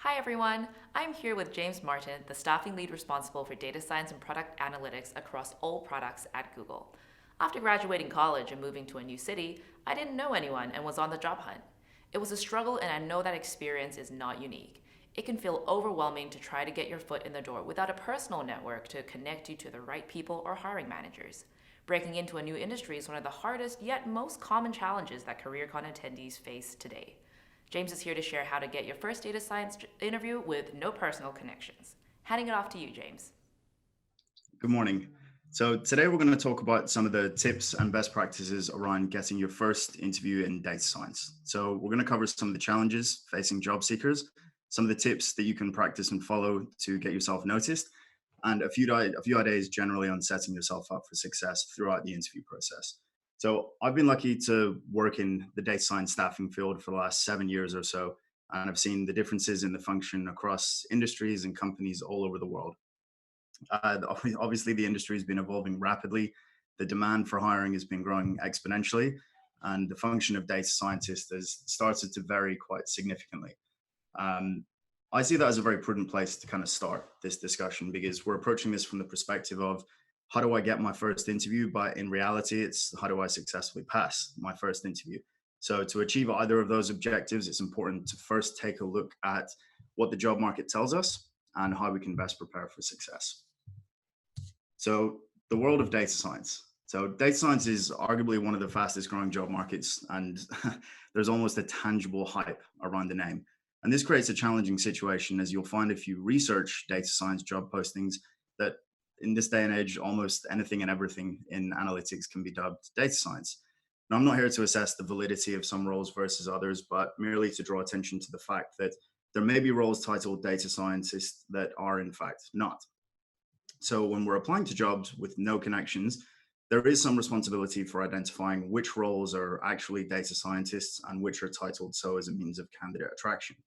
Hi everyone, I'm here with James Martin, the staffing lead responsible for data science and product analytics across all products at Google. After graduating college and moving to a new city, I didn't know anyone and was on the job hunt. It was a struggle, and I know that experience is not unique. It can feel overwhelming to try to get your foot in the door without a personal network to connect you to the right people or hiring managers. Breaking into a new industry is one of the hardest yet most common challenges that CareerCon attendees face today. James is here to share how to get your first data science interview with no personal connections. Handing it off to you, James. Good morning. So today we're going to talk about some of the tips and best practices around getting your first interview in data science. So we're going to cover some of the challenges facing job seekers, some of the tips that you can practice and follow to get yourself noticed, and a few ideas generally on setting yourself up for success throughout the interview process. So I've been lucky to work in the data science staffing field for the last 7 years or so, and I've seen the differences in the function across industries and companies all over the world. Obviously, the industry has been evolving rapidly. The demand for hiring has been growing exponentially, and the function of data scientists has started to vary quite significantly. Um, I see that as a very prudent place to kind of start this discussion because we're approaching this from the perspective of how do I get my first interview? But in reality, it's how do I successfully pass my first interview? So, to achieve either of those objectives, it's important to first take a look at what the job market tells us and how we can best prepare for success. So, the world of data science. So, data science is arguably one of the fastest growing job markets, and there's almost a tangible hype around the name. And this creates a challenging situation, as you'll find if you research data science job postings that in this day and age, almost anything and everything in analytics can be dubbed data science. Now, I'm not here to assess the validity of some roles versus others, but merely to draw attention to the fact that there may be roles titled data scientists that are, in fact, not. So when we're applying to jobs with no connections, there is some responsibility for identifying which roles are actually data scientists and which are titled so as a means of candidate attraction.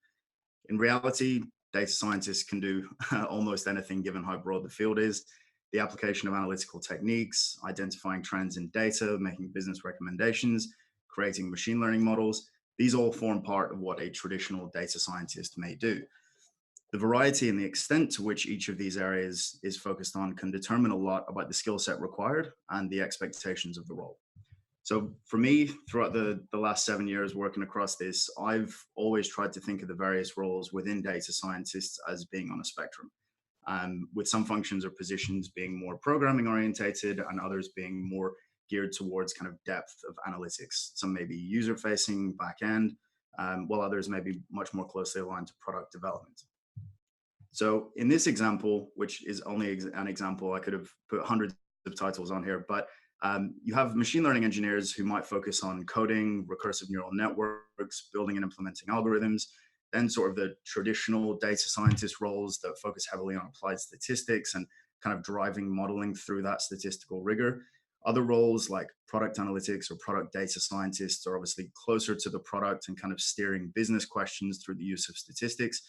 In reality, data scientists can do almost anything given how broad the field is. The application of analytical techniques, identifying trends in data, making business recommendations, creating machine learning models, these all form part of what a traditional data scientist may do. The variety and the extent to which each of these areas is focused on can determine a lot about the skill set required and the expectations of the role. So for me, throughout the last 7 years working across this, I've always tried to think of the various roles within data scientists as being on a spectrum, with some functions or positions being more programming orientated and others being more geared towards kind of depth of analytics. Some may be user facing, back end, while others may be much more closely aligned to product development. So in this example, which is only an example, I could have put hundreds of titles on here, but you have machine learning engineers who might focus on coding, recursive neural networks, building and implementing algorithms, then sort of the traditional data scientist roles that focus heavily on applied statistics and kind of driving modeling through that statistical rigor. Other roles like product analytics or product data scientists are obviously closer to the product and kind of steering business questions through the use of statistics.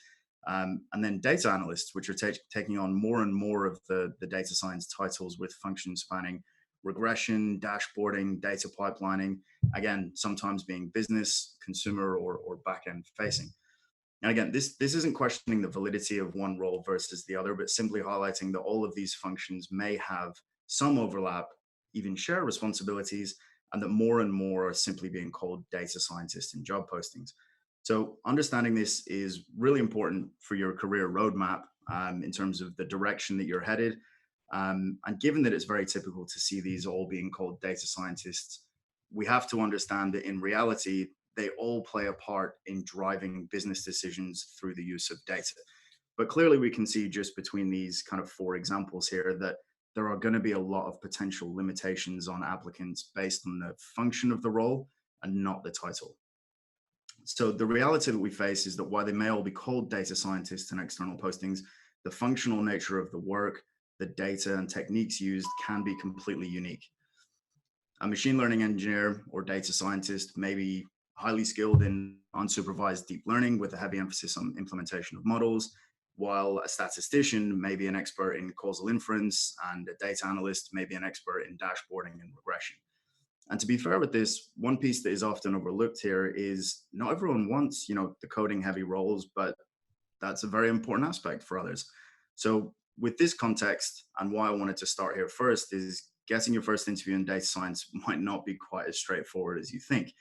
And then data analysts, which are taking on more and more of the data science titles with functions spanning regression, dashboarding, data pipelining, again, sometimes being business, consumer, or back end facing. And again, this isn't questioning the validity of one role versus the other, but simply highlighting that all of these functions may have some overlap, even share responsibilities, and that more and more are simply being called data scientists in job postings. So understanding this is really important for your career roadmap in terms of the direction that you're headed. And given that it's very typical to see these all being called data scientists, we have to understand that in reality, they all play a part in driving business decisions through the use of data. But clearly, we can see just between these kind of four examples here that there are going to be a lot of potential limitations on applicants based on the function of the role and not the title. So the reality that we face is that while they may all be called data scientists in external postings, the functional nature of the work, the data and techniques used can be completely unique. A machine learning engineer or data scientist may be highly skilled in unsupervised deep learning with a heavy emphasis on implementation of models, while a statistician may be an expert in causal inference and a data analyst may be an expert in dashboarding and regression. And to be fair with this, one piece that is often overlooked here is not everyone wants, the coding heavy roles, but that's a very important aspect for others. So, with this context, and why I wanted to start here first, is getting your first interview in data science might not be quite as straightforward as you think.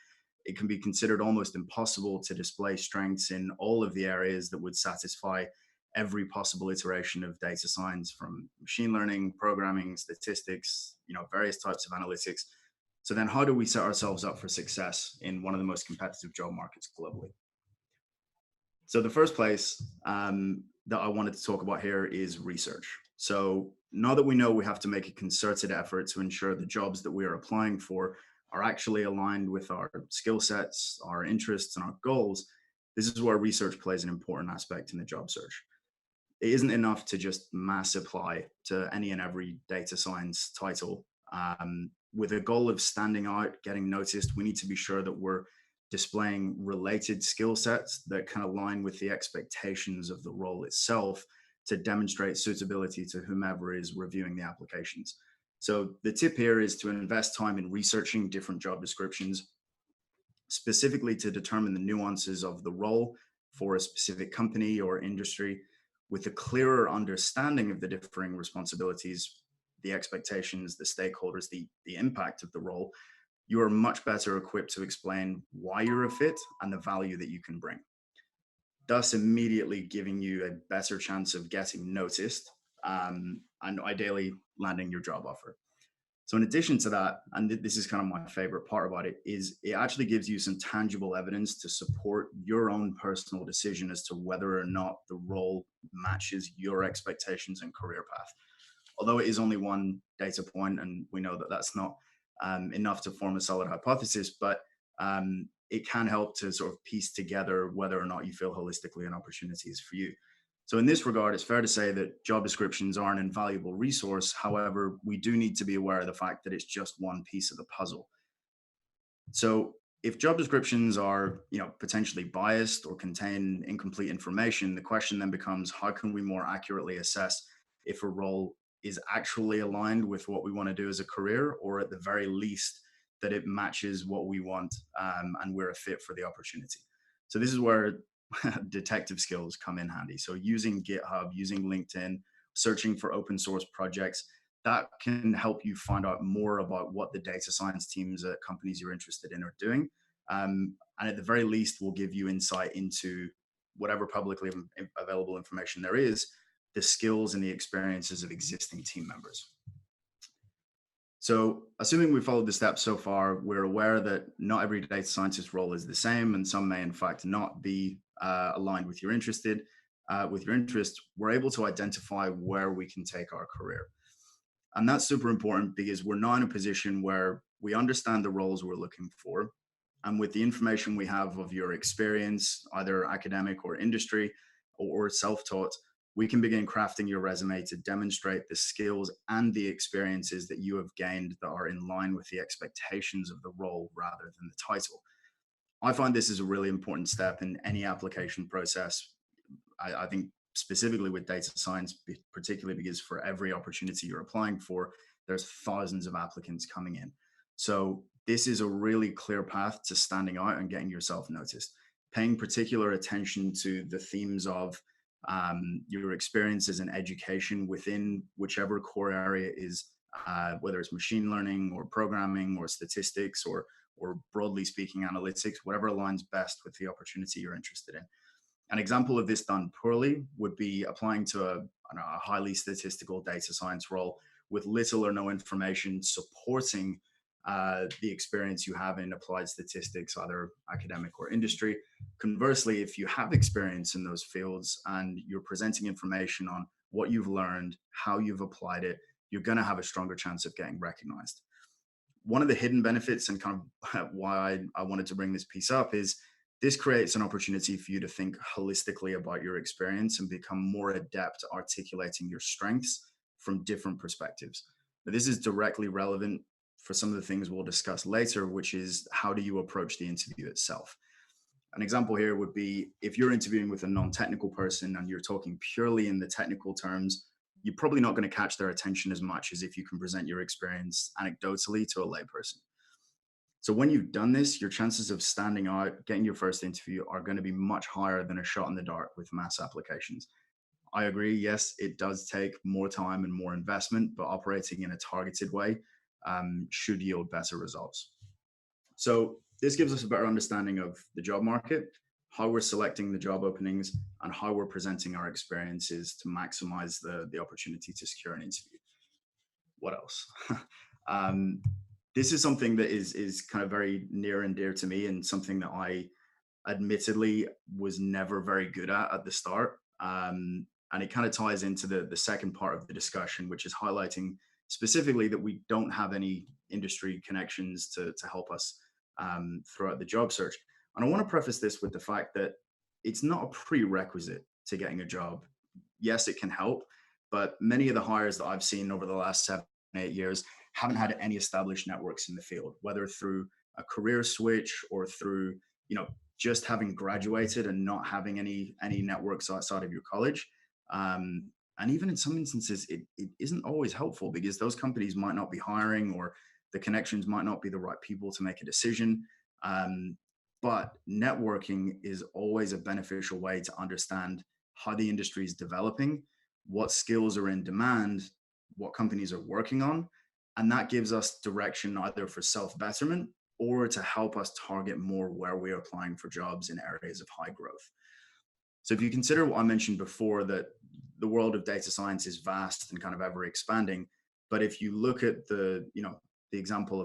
It can be considered almost impossible to display strengths in all of the areas that would satisfy every possible iteration of data science, from machine learning, programming, statistics, various types of analytics. So then how do we set ourselves up for success in one of the most competitive job markets globally? So the first place that I wanted to talk about here is research. So now that we know we have to make a concerted effort to ensure the jobs that we are applying for are actually aligned with our skill sets, our interests, and our goals, this is where research plays an important aspect in the job search. It isn't enough to just mass apply to any and every data science title. With a goal of standing out, getting noticed, we need to be sure that we're displaying related skill sets that can align with the expectations of the role itself to demonstrate suitability to whomever is reviewing the applications. So the tip here is to invest time in researching different job descriptions, specifically to determine the nuances of the role for a specific company or industry. With a clearer understanding of the differing responsibilities, the expectations, the stakeholders, the impact of the role, you are much better equipped to explain why you're a fit and the value that you can bring, thus immediately giving you a better chance of getting noticed, and ideally landing your job offer. So in addition to that, and this is kind of my favorite part about it, is it actually gives you some tangible evidence to support your own personal decision as to whether or not the role matches your expectations and career path. Although it is only one data point, and we know that that's not enough to form a solid hypothesis, but it can help to sort of piece together whether or not you feel holistically an opportunity is for you. So in this regard, it's fair to say that job descriptions are an invaluable resource. However, we do need to be aware of the fact that it's just one piece of the puzzle. So if job descriptions are, potentially biased or contain incomplete information, the question then becomes, how can we more accurately assess if a role is actually aligned with what we want to do as a career, or at the very least that it matches what we want, and we're a fit for the opportunity. So this is where detective skills come in handy. So using GitHub, using LinkedIn, searching for open source projects, that can help you find out more about what the data science teams at companies you're interested in are doing. And at the very least, will give you insight into whatever publicly available information there is, the skills and the experiences of existing team members. So, assuming we followed the steps so far, we're aware that not every data scientist role is the same, and some may, in fact, not be aligned with your interest. We're able to identify where we can take our career, and that's super important because we're now in a position where we understand the roles we're looking for, and with the information we have of your experience, either academic or industry or self-taught, we can begin crafting your resume to demonstrate the skills and the experiences that you have gained that are in line with the expectations of the role rather than the title. I find this is a really important step in any application process. I think specifically with data science, particularly because for every opportunity you're applying for, there's thousands of applicants coming in. So this is a really clear path to standing out and getting yourself noticed. Paying particular attention to the themes of your experiences and education within whichever core area is, whether it's machine learning or programming or statistics or broadly speaking analytics, whatever aligns best with the opportunity you're interested in. An example of this done poorly would be applying to a highly statistical data science role with little or no information supporting the experience you have in applied statistics, either academic or industry. Conversely, if you have experience in those fields and you're presenting information on what you've learned, how you've applied it, you're going to have a stronger chance of getting recognized. One of the hidden benefits and kind of why I wanted to bring this piece up is this creates an opportunity for you to think holistically about your experience and become more adept at articulating your strengths from different perspectives. Now, this is directly relevant for some of the things we'll discuss later, which is how do you approach the interview itself? An example here would be if you're interviewing with a non-technical person and you're talking purely in the technical terms, you're probably not going to catch their attention as much as if you can present your experience anecdotally to a layperson. So when you've done this, your chances of standing out, getting your first interview are going to be much higher than a shot in the dark with mass applications. I agree. Yes, it does take more time and more investment, but operating in a targeted way should yield better results. So this gives us a better understanding of the job market, how we're selecting the job openings, and how we're presenting our experiences to maximize the opportunity to secure an interview. What else? um, this is something that is kind of very near and dear to me, and something that I admittedly was never very good at the start. And it kind of ties into the second part of the discussion, which is highlighting specifically that we don't have any industry connections to help us throughout the job search. And I want to preface this with the fact that it's not a prerequisite to getting a job. Yes, it can help, but many of the hires that I've seen over the last 7, 8 years haven't had any established networks in the field, whether through a career switch or through, you know, just having graduated and not having any networks outside of your college. And even in some instances, it isn't always helpful because those companies might not be hiring, or the connections might not be the right people to make a decision. Um, but networking is always a beneficial way to understand how the industry is developing, what skills are in demand, what companies are working on. And that gives us direction either for self betterment or to help us target more where we're applying for jobs in areas of high growth. So if you consider what I mentioned before, that the world of data science is vast and kind of ever expanding, but if you look at the example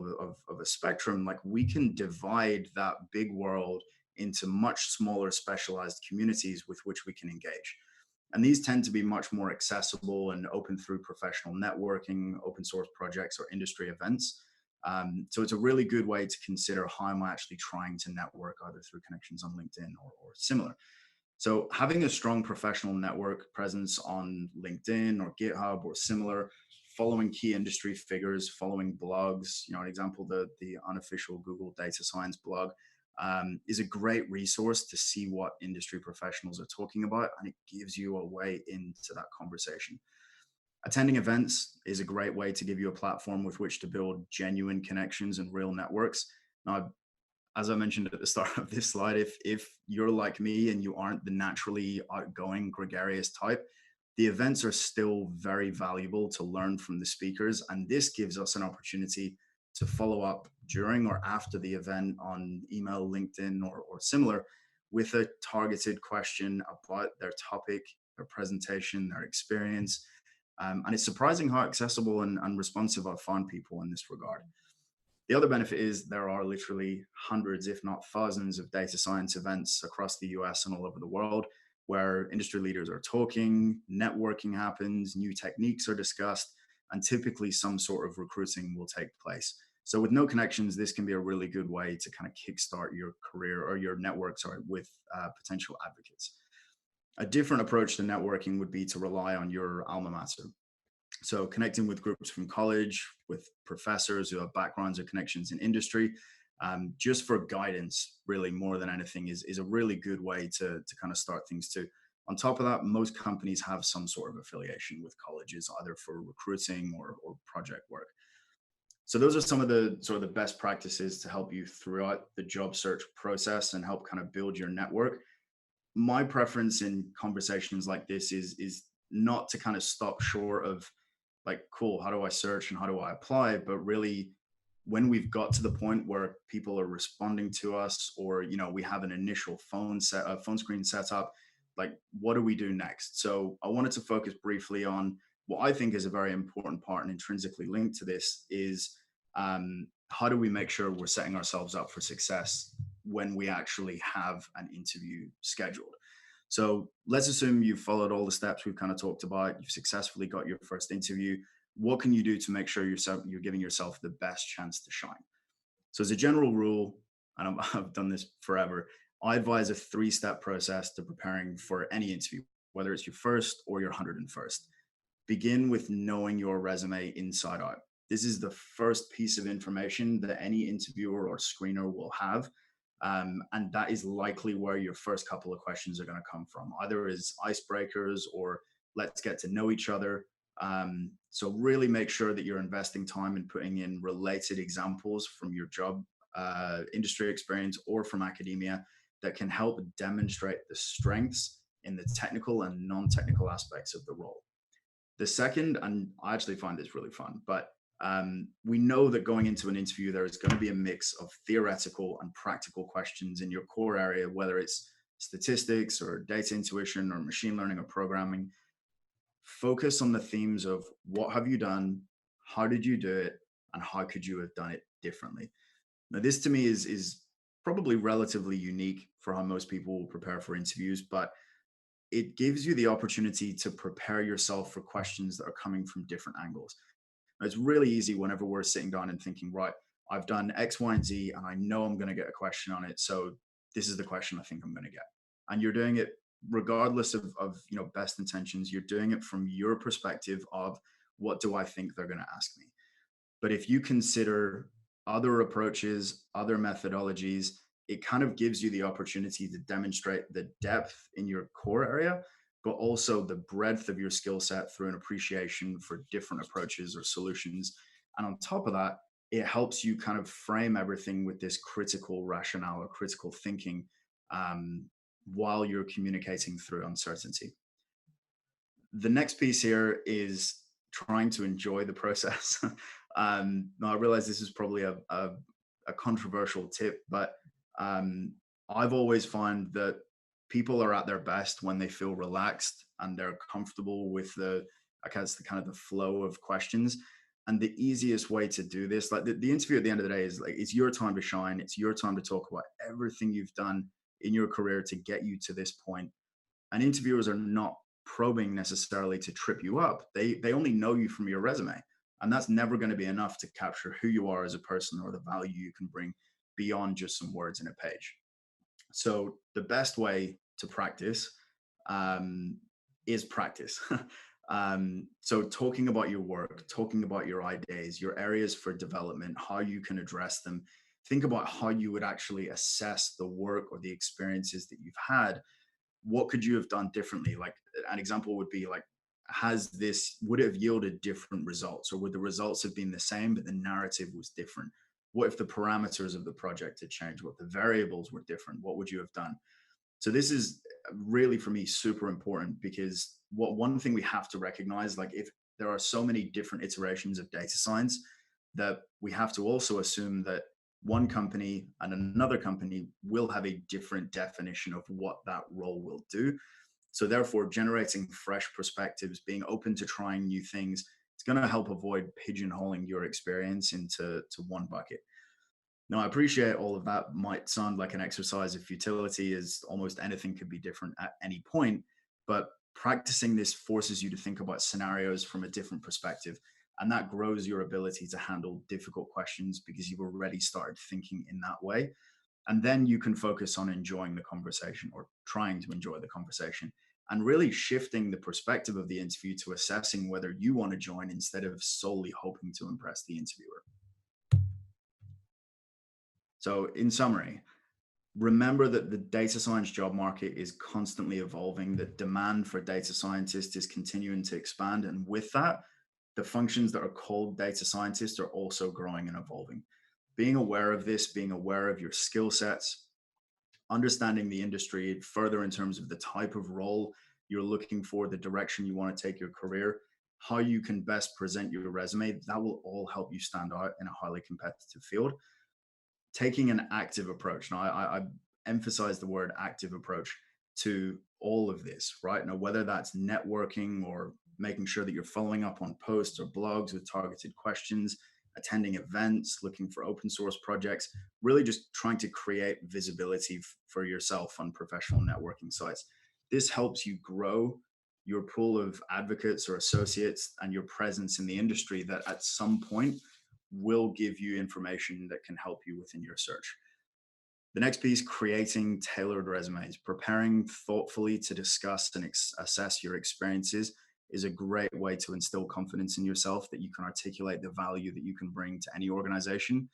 of a spectrum, like we can divide that big world into much smaller specialized communities with which we can engage. And these tend to be much more accessible and open through professional networking, open source projects, or industry events. So it's a really good way to consider how I'm actually trying to network, either through connections on LinkedIn or similar. So having a strong professional network presence on LinkedIn or GitHub or similar, following key industry figures, following blogs, an example, the unofficial Google data science blog, is a great resource to see what industry professionals are talking about, and it gives you a way into that conversation. Attending events is a great way to give you a platform with which to build genuine connections and real networks. Now, as I mentioned at the start of this slide, if you're like me and you aren't the naturally outgoing, gregarious type, the events are still very valuable to learn from the speakers. And this gives us an opportunity to follow up during or after the event on email, LinkedIn, or similar, with a targeted question about their topic, their presentation, their experience. And it's surprising how accessible and responsive I find people in this regard. The other benefit is there are literally hundreds, if not thousands, of data science events across the US and all over the world where industry leaders are talking, networking happens, new techniques are discussed, and typically some sort of recruiting will take place. So, with no connections, this can be a really good way to kind of kickstart your career or your network, sorry, with potential advocates. A different approach to networking would be to rely on your alma mater. So connecting with groups from college, with professors who have backgrounds or connections in industry, just for guidance, really more than anything, is a really good way to kind of start things too. On top of that, most companies have some sort of affiliation with colleges, either for recruiting or project work. So those are some of the sort of the best practices to help you throughout the job search process and help kind of build your network. My preference in conversations like this is not to kind of stop short of, like, cool, how do I search and how do I apply, but really, when we've got to the point where people are responding to us, or we have an initial phone screen set up, like, what do we do next? So I wanted to focus briefly on what I think is a very important part and intrinsically linked to this is, how do we make sure we're setting ourselves up for success when we actually have an interview scheduled. So let's assume you've followed all the steps we've kind of talked about. You've successfully got your first interview. What can you do to make sure you're giving yourself the best chance to shine? So as a general rule, and I've done this forever, I advise a 3-step process to preparing for any interview, whether it's your first or your 101st. Begin with knowing your resume inside out. This is the first piece of information that any interviewer or screener will have. And that is likely where your first couple of questions are going to come from, either as icebreakers or let's get to know each other. So really make sure that you're investing time in putting in related examples from your job industry experience or from academia that can help demonstrate the strengths in the technical and non-technical aspects of the role. The second, and I actually find this really fun, but we know that going into an interview, there is going to be a mix of theoretical and practical questions in your core area, whether it's statistics or data intuition or machine learning or programming. Focus on the themes of what have you done, how did you do it, and how could you have done it differently. Now, this to me is probably relatively unique for how most people will prepare for interviews, but it gives you the opportunity to prepare yourself for questions that are coming from different angles. Now, it's really easy whenever we're sitting down and thinking, right, I've done X, Y, and Z, and I know I'm going to get a question on it. So this is the question I think I'm going to get. And you're doing it regardless of best intentions. You're doing it from your perspective of what do I think they're going to ask me. But if you consider other approaches, other methodologies, it kind of gives you the opportunity to demonstrate the depth in your core area, but also the breadth of your skill set through an appreciation for different approaches or solutions. And on top of that, it helps you kind of frame everything with this critical rationale or critical thinking um, while you're communicating through uncertainty. The next piece here is trying to enjoy the process. Now I realize this is probably a controversial tip, but I've always found that people are at their best when they feel relaxed and they're comfortable with I guess, the kind of the flow of questions. And the easiest way to do this, like the interview at the end of the day is like, it's your time to shine. It's your time to talk about everything you've done in your career to get you to this point. And interviewers are not probing necessarily to trip you up. They only know you from your resume. And that's never going to be enough to capture who you are as a person or the value you can bring beyond just some words in a page. So the best way to practice um, is practice. So talking about your work, talking about your ideas, your areas for development, how you can address them. Think about how you would actually assess the work or the experiences that you've had. What could you have done differently? Like an example would be like, would it have yielded different results, or would the results have been the same but the narrative was different? What if the parameters of the project had changed? What the variables were different? What would you have done? So this is really, for me, super important, because one thing we have to recognize, like, if there are so many different iterations of data science, that we have to also assume that one company and another company will have a different definition of what that role will do. So therefore, generating fresh perspectives, being open to trying new things, it's going to help avoid pigeonholing your experience into one bucket. Now, I appreciate all of that might sound like an exercise of futility, as almost anything could be different at any point, but practicing this forces you to think about scenarios from a different perspective. And that grows your ability to handle difficult questions because you've already started thinking in that way. And then you can focus on enjoying the conversation, or trying to enjoy the conversation, and really shifting the perspective of the interview to assessing whether you want to join instead of solely hoping to impress the interviewer. So, in summary, remember that the data science job market is constantly evolving. The demand for data scientists is continuing to expand. And with that, the functions that are called data scientists are also growing and evolving. Being aware of this, being aware of your skill sets, understanding the industry further in terms of the type of role you're looking for, the direction you want to take your career, how you can best present your resume, that will all help you stand out in a highly competitive field. Taking an active approach. Now, I emphasize the word active approach to all of this, right? Now, whether that's networking or making sure that you're following up on posts or blogs with targeted questions, attending events, looking for open source projects, really just trying to create visibility for yourself on professional networking sites. This helps you grow your pool of advocates or associates and your presence in the industry that at some point will give you information that can help you within your search. The next piece, creating tailored resumes. Preparing thoughtfully to discuss and assess your experiences is a great way to instill confidence in yourself that you can articulate the value that you can bring to any organization.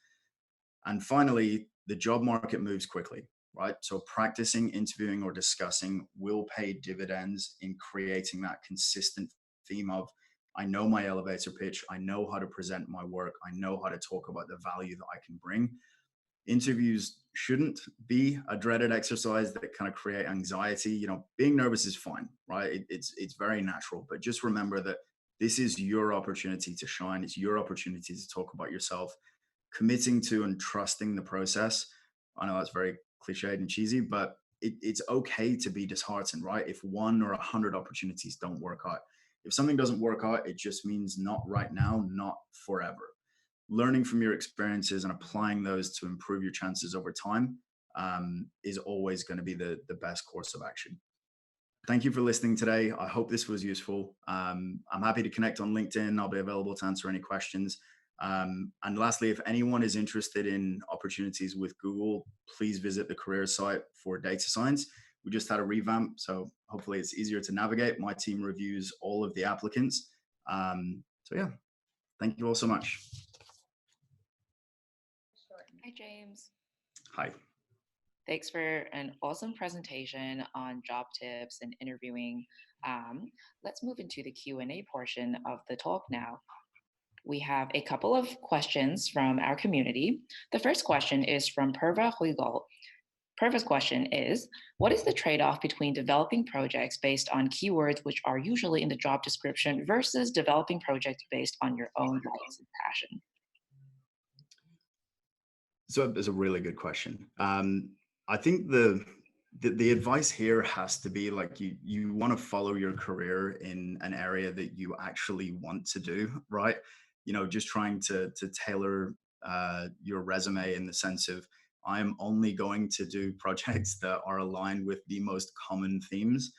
And finally, the job market moves quickly, right? So practicing, interviewing, or discussing will pay dividends in creating that consistent theme of, I know my elevator pitch, I know how to present my work, I know how to talk about the value that I can bring. Interviews shouldn't be a dreaded exercise that kind of create anxiety. Being nervous is fine, right? It's very natural, but just remember that this is your opportunity to shine. It's your opportunity to talk about yourself. Committing to and trusting the process. I know that's very cliched and cheesy, but it's okay to be disheartened, right? If one or 100 opportunities don't work out. If something doesn't work out, it just means not right now, not forever. Learning from your experiences and applying those to improve your chances over time is always going to be the best course of action. Thank you for listening today. I hope this was useful. I'm happy to connect on LinkedIn. I'll be available to answer any questions. And lastly, if anyone is interested in opportunities with Google, please visit the career site for data science. We just had a revamp, so hopefully it's easier to navigate. My team reviews all of the applicants. So yeah, thank you all so much. Hi, James. Hi. Thanks for an awesome presentation on job tips and interviewing. Let's move into the Q&A portion of the talk now. We have a couple of questions from our community. The first question is from Perva Huigol. Perva's question is, what is the trade-off between developing projects based on keywords which are usually in the job description versus developing projects based on your own likes and passion? So it's a really good question. I think the advice here has to be like you want to follow your career in an area that you actually want to do, right? Just trying to tailor your resume in the sense of I'm only going to do projects that are aligned with the most common themes.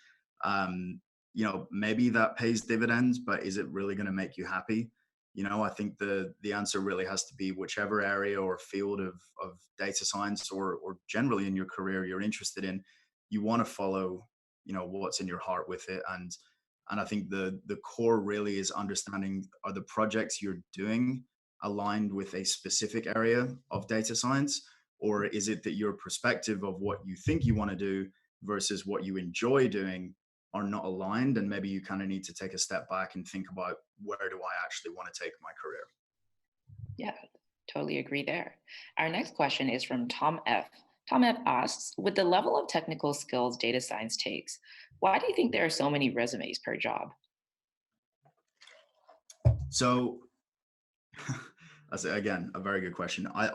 Maybe that pays dividends, but is it really going to make you happy? I think the answer really has to be whichever area or field of data science or generally in your career you're interested in, you want to follow, what's in your heart with it. And I think the core really is understanding, are the projects you're doing aligned with a specific area of data science? Or is it that your perspective of what you think you want to do versus what you enjoy doing are not aligned, and maybe you kind of need to take a step back and think about, where do I actually want to take my career? Yeah, totally agree there. Our next question is from Tom F. Tom F asks, with the level of technical skills data science takes, why do you think there are so many resumes per job? So that's again a very good question. I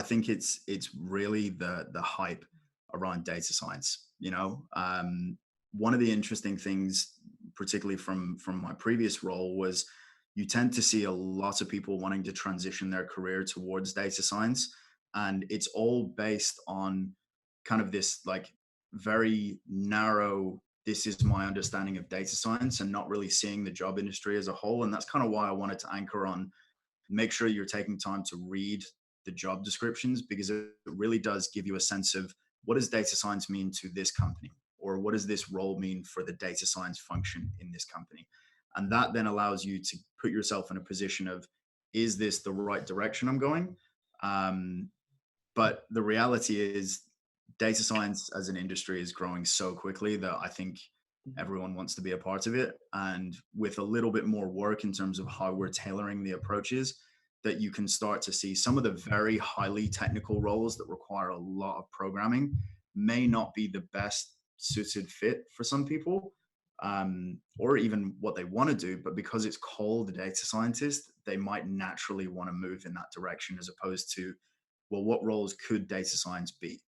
think it's really the hype around data science. One of the interesting things, particularly from my previous role, was you tend to see a lot of people wanting to transition their career towards data science, and it's all based on kind of this like very narrow, this is my understanding of data science, and not really seeing the job industry as a whole. And that's kind of why I wanted to anchor on, make sure you're taking time to read the job descriptions, because it really does give you a sense of, what does data science mean to this company, or what does this role mean for the data science function in this company? And that then allows you to put yourself in a position of, is this the right direction I'm going? But the reality is, data science as an industry is growing so quickly that I think everyone wants to be a part of it. And with a little bit more work in terms of how we're tailoring the approaches, that you can start to see some of the very highly technical roles that require a lot of programming may not be the best suited fit for some people, or even what they want to do. But because it's called a data scientist, they might naturally want to move in that direction, as opposed to, well, what roles could data science be?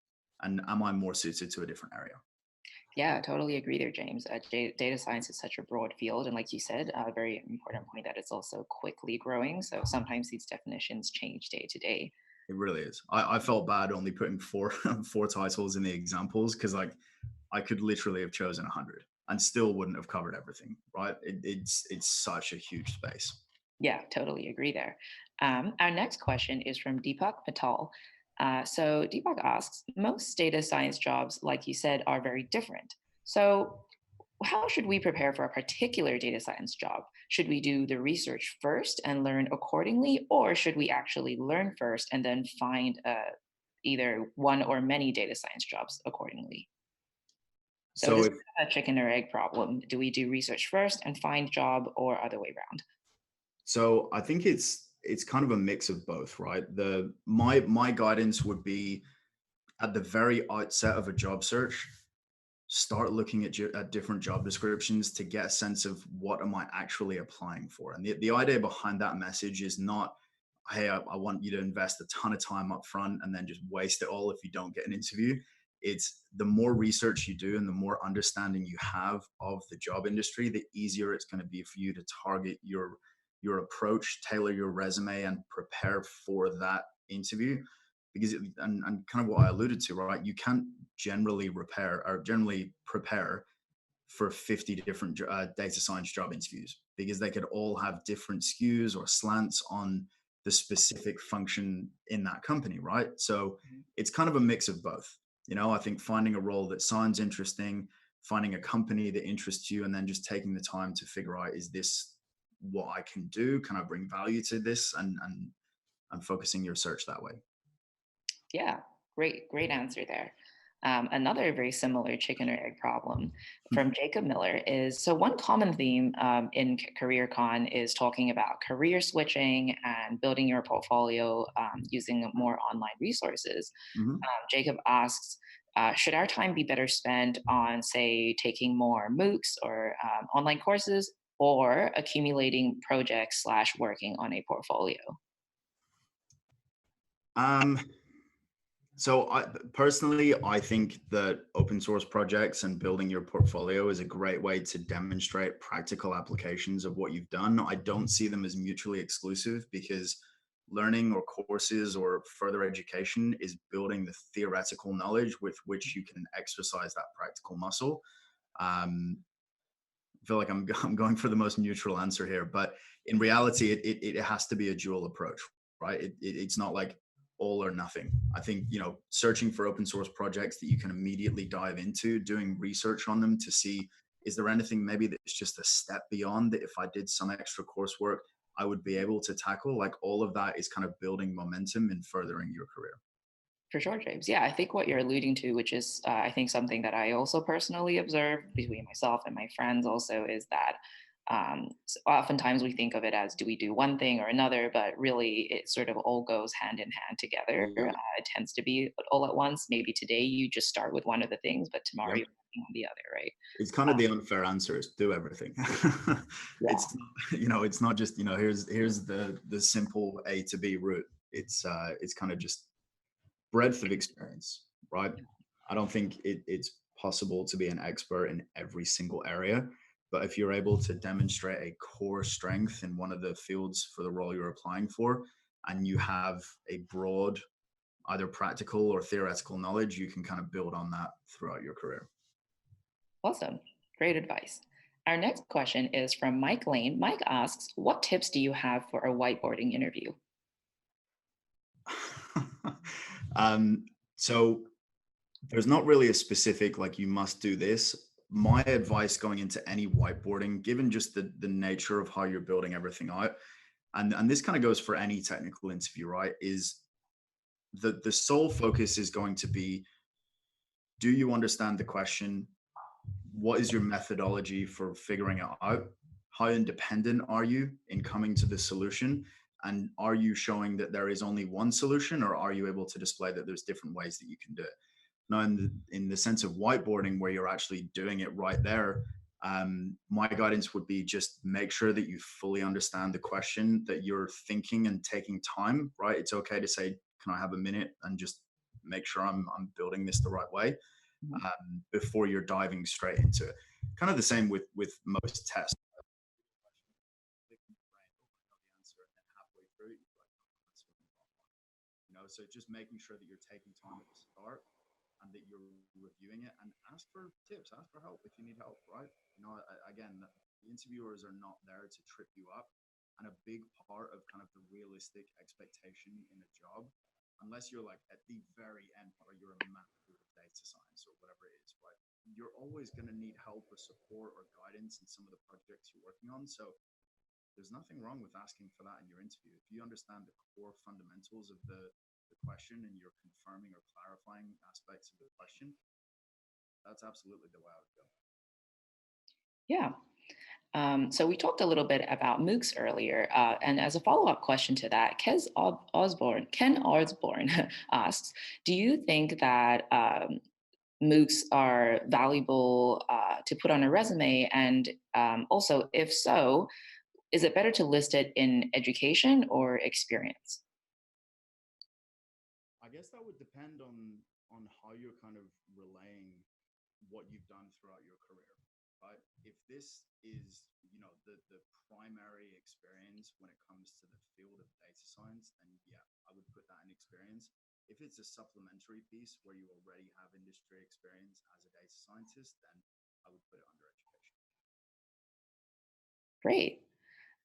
And am I more suited to a different area? Yeah, totally agree there, James. Data science is such a broad field. And like you said, a very important point that it's also quickly growing. So sometimes these definitions change day to day. It really is. I felt bad only putting four four titles in the examples, because like I could literally have chosen 100 and still wouldn't have covered everything, right? It's such a huge space. Yeah, totally agree there. Our next question is from Deepak Patel. So Deepak asks, most data science jobs, like you said, are very different. So how should we prepare for a particular data science job? Should we do the research first and learn accordingly, or should we actually learn first and then find either one or many data science jobs accordingly? So So this if is a chicken or egg problem. Do we do research first and find job, or other way around? So I think it's kind of a mix of both, right? My guidance would be at the very outset of a job search, start looking at different job descriptions to get a sense of what am I actually applying for. And the idea behind that message is not, hey, I want you to invest a ton of time up front and then just waste it all if you don't get an interview. It's the more research you do and the more understanding you have of the job industry, the easier it's going to be for you to target your approach, tailor your resume, and prepare for that interview. Because and kind of what I alluded to, right? You can't generally prepare for 50 different data science job interviews because they could all have different skews or slants on the specific function in that company, right? So it's kind of a mix of both. I think finding a role that sounds interesting, finding a company that interests you, and then just taking the time to figure out, is this what I can do? Can I bring value to this? And focusing your search that way. Yeah, great answer there. Another very similar chicken or egg problem from Jacob Miller is, so one common theme in CareerCon is talking about career switching and building your portfolio using more online resources. Mhm. Jacob asks, should our time be better spent on, say, taking more MOOCs or online courses, or accumulating projects / working on a portfolio? Um, So personally, I think that open source projects and building your portfolio is a great way to demonstrate practical applications of what you've done. I don't see them as mutually exclusive because learning or courses or further education is building the theoretical knowledge with which you can exercise that practical muscle. Um, I feel like I'm going for the most neutral answer here, but in reality, it has to be a dual approach, right? It's not like all or nothing. I think, searching for open source projects that you can immediately dive into, doing research on them to see, is there anything maybe that's just a step beyond that if I did some extra coursework, I would be able to tackle? Like all of that is kind of building momentum and furthering your career. For sure, James. Yeah, I think what you're alluding to, which is, I think, something that I also personally observe between myself and my friends, also is that oftentimes we think of it as, do we do one thing or another? But really, it sort of all goes hand in hand together. Yep. It tends to be all at once. Maybe today you just start with one of the things, but tomorrow Yep. you're working on the other, right? It's kind of the unfair answer is do everything. Yeah, It's not just, here's the simple A to B route. It's kind of just breadth of experience, right? I don't think it's possible to be an expert in every single area, but if you're able to demonstrate a core strength in one of the fields for the role you're applying for, and you have a broad, either practical or theoretical knowledge, you can kind of build on that throughout your career. awesome. Great advice. Our next question is from Mike Lane. Mike asks, what tips do you have for a whiteboarding interview? um, so there's not really a specific, like, you must do this. My advice going into any whiteboarding, given just the nature of how you're building everything out, and this kind of goes for any technical interview, right, is the sole focus is going to be, do you understand the question? What is your methodology for figuring it out? How independent are you in coming to the solution? And are you showing that there is only one solution, or are you able to display that there's different ways that you can do it? Now, in the sense of whiteboarding, where you're actually doing it right there, my guidance would be just make sure that you fully understand the question, that you're thinking and taking time, right? It's okay to say, can I have a minute, and just make sure I'm building this the right way Mhm. before you're diving straight into it. Kind of the same with most tests. So just making sure that you're taking time at the start and that you're reviewing it, and ask for tips, ask for help if you need help, right? Again, the interviewers are not there to trip you up. And a big part of kind of the realistic expectation in a job, unless you're like at the very end or you're a master of data science or whatever it is, right? You're always going to need help or support or guidance in some of the projects you're working on. So there's nothing wrong with asking for that in your interview. If you understand the core fundamentals of the question and you're confirming or clarifying aspects of the question, that's absolutely the way I would go. Yeah. So we talked a little bit about MOOCs earlier, and as a follow-up question to that, Ken Osborne asks, do you think that MOOCs are valuable to put on a resume? And also, if so, is it better to list it in education or experience? I guess that would depend on how you're kind of relaying what you've done throughout your career, right? If this is, the primary experience when it comes to the field of data science, then yeah, I would put that in experience. If it's a supplementary piece where you already have industry experience as a data scientist, then I would put it under education. Great.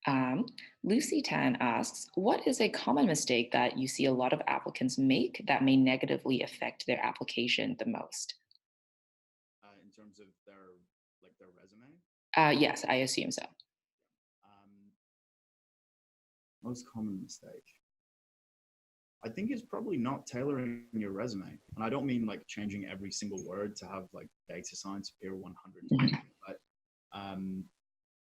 Um, Lucy Tan asks, what is a common mistake that you see a lot of applicants make that may negatively affect their application the most? In terms of their resume, Yes, I assume so. um, most common mistake. I think it's probably not tailoring your resume. And I don't mean like changing every single word to have like data science appear 100 Mhm. times, but um,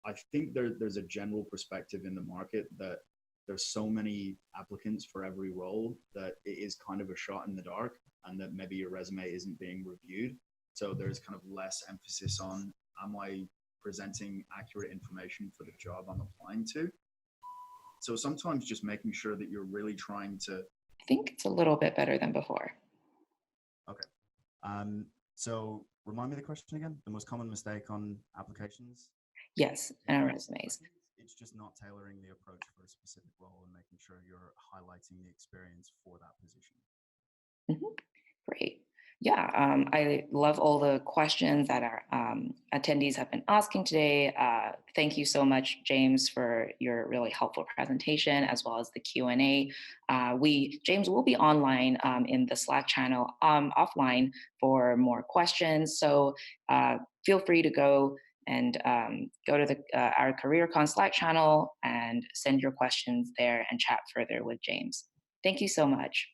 I think there's a general perspective in the market that there's so many applicants for every role that it is kind of a shot in the dark and that maybe your resume isn't being reviewed. So there's kind of less emphasis on, am I presenting accurate information for the job I'm applying to? So sometimes just making sure that you're really trying to. I think it's a little bit better than before. Okay. So remind me the question again. The most common mistake on applications? Yes, and our I resumes. think it's just not tailoring the approach for a specific role and making sure you're highlighting the experience for that position. Mhm. Great. Yeah, I love all the questions that our attendees have been asking today. Thank you so much, James, for your really helpful presentation as well as the Q&A. James will be online in the Slack channel offline for more questions. So feel free to go and go to our CareerCon Slack channel and send your questions there and chat further with James. Thank you so much.